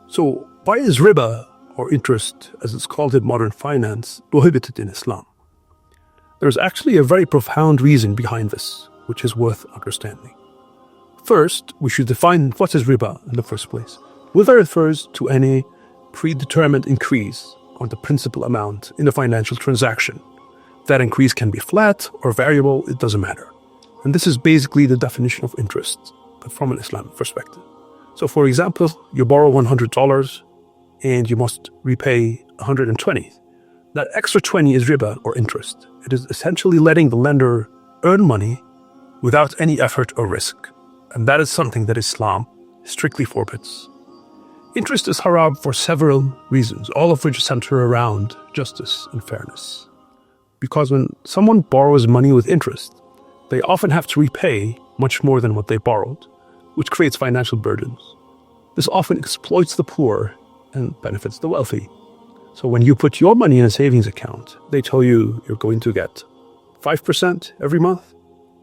So why is riba, or interest as it's called in modern finance, prohibited in Islam? There's actually a very profound reason behind this, which is worth understanding. First, we should define what is riba in the first place. Riba refers to any predetermined increase on the principal amount in a financial transaction. That increase can be flat or variable, it doesn't matter. And this is basically the definition of interest, but from an Islamic perspective. So for example, you borrow $100 and you must repay 120. That extra 20 is riba, or interest. It is essentially letting the lender earn money without any effort or risk. And that is something that Islam strictly forbids. Interest is haram for several reasons, all of which center around justice and fairness. Because when someone borrows money with interest, they often have to repay much more than what they borrowed, which creates financial burdens. This often exploits the poor and benefits the wealthy. So when you put your money in a savings account, they tell you you're going to get 5% every month.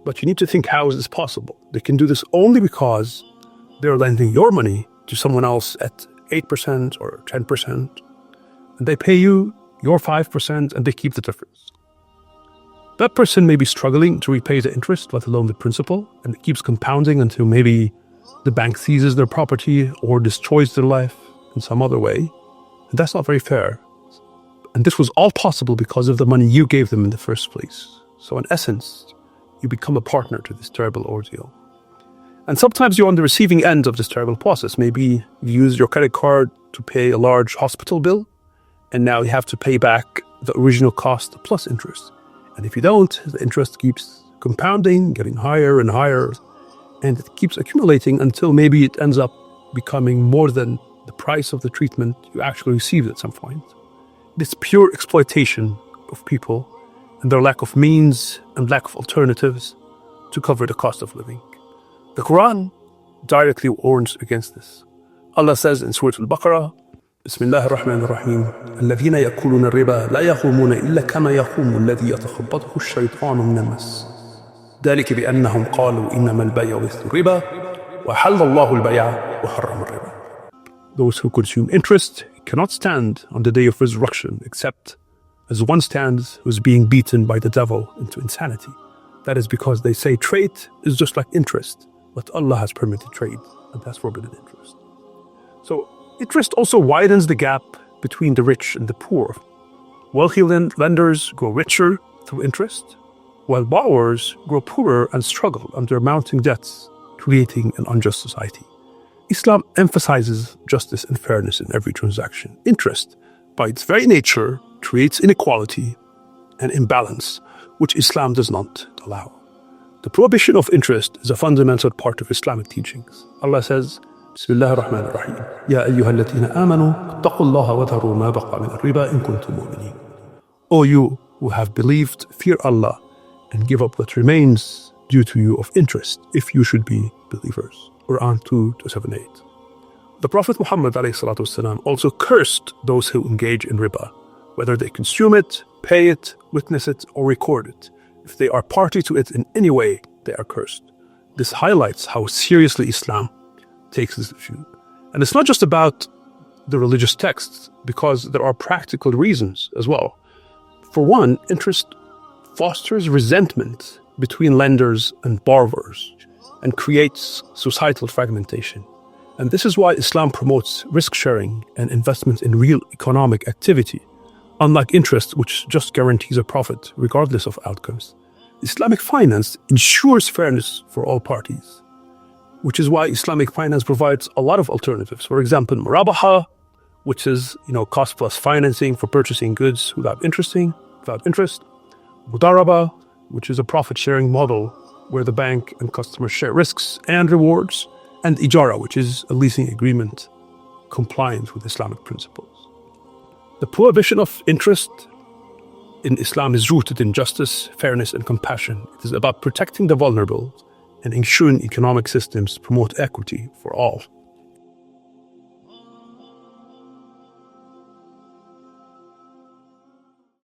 But you need to think, how is this possible? They can do this only because they're lending your money to someone else at 8% or 10%. And they pay you your 5% and they keep the difference. That person may be struggling to repay the interest, let alone the principal, and it keeps compounding until maybe the bank seizes their property or destroys their life in some other way. And that's not very fair. And this was all possible because of the money you gave them in the first place. So in essence, you become a partner to this terrible ordeal. And sometimes you're on the receiving end of this terrible process. Maybe you use your credit card to pay a large hospital bill, and now you have to pay back the original cost plus interest. And if you don't, the interest keeps compounding, getting higher and higher, and it keeps accumulating until maybe it ends up becoming more than the price of the treatment you actually received at some point. This pure exploitation of people and their lack of means and lack of alternatives to cover the cost of living. The Quran directly warns against this. Allah says in Surah Al-Baqarah, بسم الله الرحمن الرحيم الذين يأكلون الربا لا يقومون إلا كما يقوم الذي يتخبطه الشيطان من المس ذلك بأنهم قالوا إنما البيع مثل الربا وحل الله البيع وحرم الربا. Those who consume interest cannot stand on the day of resurrection except as one stands who is being beaten by the devil into insanity. That is because they say trade is just like interest, but Allah has permitted trade, and that's forbidden interest. So interest also widens the gap between the rich and the poor. Wealthy lenders grow richer through interest, while borrowers grow poorer and struggle under mounting debts, creating an unjust society. Islam emphasizes justice and fairness in every transaction. Interest, by its very nature, creates inequality and imbalance, which Islam does not allow. The prohibition of interest is a fundamental part of Islamic teachings. Allah says, بسم الله الرحمن الرحيم يا أيها الذين آمنوا اتقوا الله وذروا ما بقى من الربا إن كنتم مؤمنين. O you who have believed, fear Allah and give up what remains due to you of interest if you should be believers. Quran 2:278. The Prophet Muhammad ﷺ also cursed those who engage in riba, whether they consume it, pay it, witness it, or record it. If they are party to it in any way, they are cursed. This highlights how seriously Islam takes this issue. And it's not just about the religious texts, because there are practical reasons as well. For one, interest fosters resentment between lenders and borrowers and creates societal fragmentation. And this is why Islam promotes risk sharing and investment in real economic activity, unlike interest, which just guarantees a profit regardless of outcomes. Islamic finance ensures fairness for all parties, which is why Islamic finance provides a lot of alternatives. For example, murabaha, which is cost plus financing for purchasing goods without interest. Mudaraba, which is a profit-sharing model where the bank and customers share risks and rewards. And ijara, which is a leasing agreement compliant with Islamic principles. The prohibition of interest in Islam is rooted in justice, fairness, and compassion. It is about protecting the vulnerable and ensuring economic systems promote equity for all.